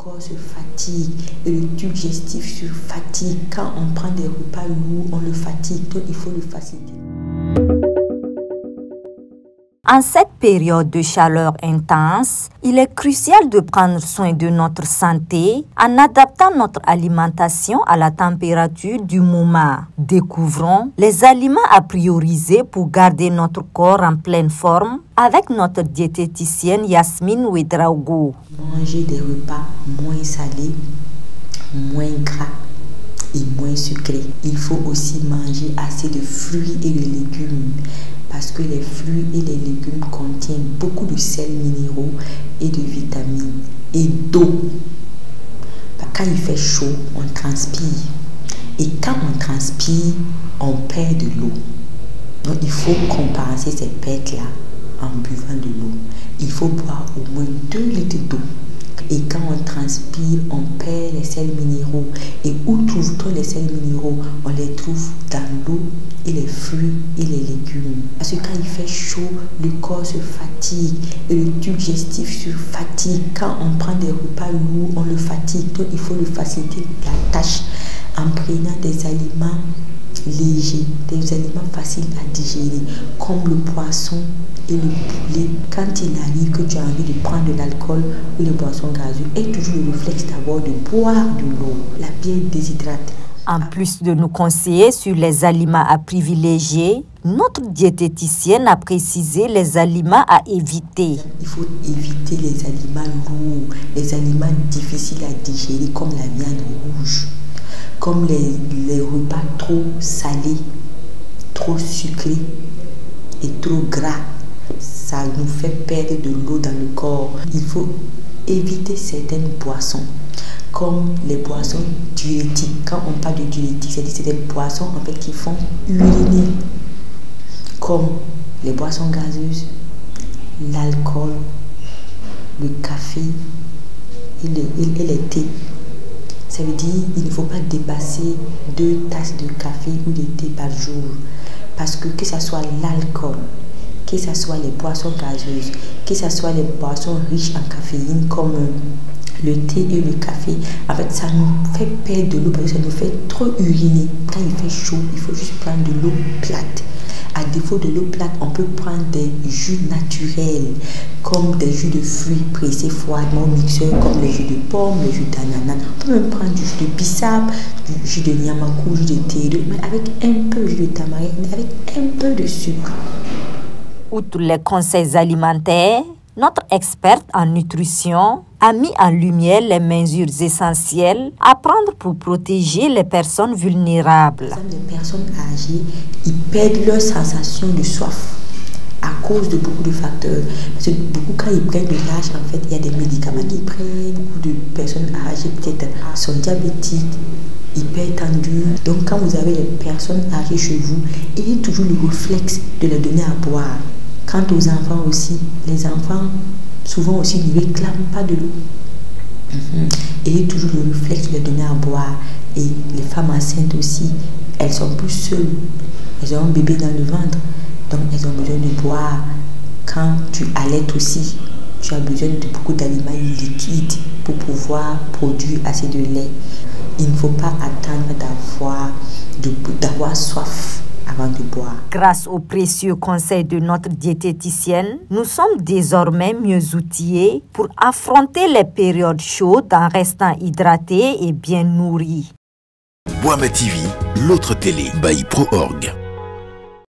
corps se fatigue et le tube digestif se fatigue. Quand on prend des repas lourds, on le fatigue, donc il faut le faciliter. En cette période de chaleur intense, il est crucial de prendre soin de notre santé en adaptant notre alimentation à la température du moment. Découvrons les aliments à prioriser pour garder notre corps en pleine forme avec notre diététicienne Yasmine Ouedraogo. Manger des repas moins salés, moins gras et moins sucrés. Il faut aussi manger assez de fruits et de légumes, parce que les fruits et les légumes contiennent beaucoup de sels minéraux et de vitamines et d'eau. Quand il fait chaud, on transpire. Et quand on transpire, on perd de l'eau. Donc il faut compenser ces pertes-là en buvant de l'eau. Il faut boire au moins 2 litres d'eau. Et quand on transpire, on perd les sels minéraux. Et où trouve-t-on les sels minéraux? On les trouve dans l'eau et les fruits et les légumes. Parce que quand il fait chaud, le corps se fatigue et le tube digestif se fatigue. Quand on prend des repas lourds, on le fatigue. Donc il faut le faciliter la tâche en prenant des aliments légers, des aliments faciles à digérer, comme le poisson et le poulet. Quand il arrive que tu as envie de prendre de l'alcool ou les boissons gazeuses, aie toujours le réflexe d'abord de boire de l'eau. La bière déshydrate. En plus de nous conseiller sur les aliments à privilégier, notre diététicienne a précisé les aliments à éviter. Il faut éviter les aliments lourds, les aliments difficiles à digérer comme la viande rouge, comme les repas trop salés, trop sucrés et trop gras. Ça nous fait perdre de l'eau dans le corps. Il faut éviter certaines boissons, comme les boissons diurétiques. Quand on parle de diurétiques, c'est des boissons en fait qui font uriner, comme les boissons gazeuses, l'alcool, le café et les thés. Ça veut dire qu'il ne faut pas dépasser 2 tasses de café ou de thé par jour. Parce que ce soit l'alcool, que ce soit les boissons gazeuses, que ce soit les boissons riches en caféine comme le thé et le café, en fait ça nous fait perdre de l'eau parce que ça nous fait trop uriner. Quand il fait chaud, il faut juste prendre de l'eau plate. À défaut de l'eau plate, on peut prendre des jus naturels, comme des jus de fruits pressés froidement au mixeur, comme les jus de pomme, les jus d'ananas. On peut même prendre du jus de bissap, du jus de niamakou, du jus de thé, mais avec un peu de jus de tamarin, avec un peu de sucre. Outre les conseils alimentaires, notre experte en nutrition a mis en lumière les mesures essentielles à prendre pour protéger les personnes vulnérables. Les personnes âgées, ils perdent leur sensation de soif à cause de beaucoup de facteurs. Parce que beaucoup, quand ils prennent de l'âge, en fait, il y a des médicaments qu'ils prennent. Beaucoup de personnes âgées, peut-être, sont diabétiques, hypertendues. Donc, quand vous avez les personnes âgées chez vous, ayez toujours le réflexe de leur donner à boire. Quant aux enfants aussi, les enfants souvent aussi ne réclament pas de l'eau. Ayez toujours le réflexe de leur donner à boire. Et les femmes enceintes aussi, elles sont plus seules. Elles ont un bébé dans le ventre, donc elles ont besoin de boire. Quand tu allaites aussi, tu as besoin de beaucoup d'aliments liquides pour pouvoir produire assez de lait. Il ne faut pas attendre d'avoir soif avant de boire. Grâce aux précieux conseils de notre diététicienne, nous sommes désormais mieux outillés pour affronter les périodes chaudes en restant hydratés et bien nourris. Boama TV, l'autre télé by ProOrg.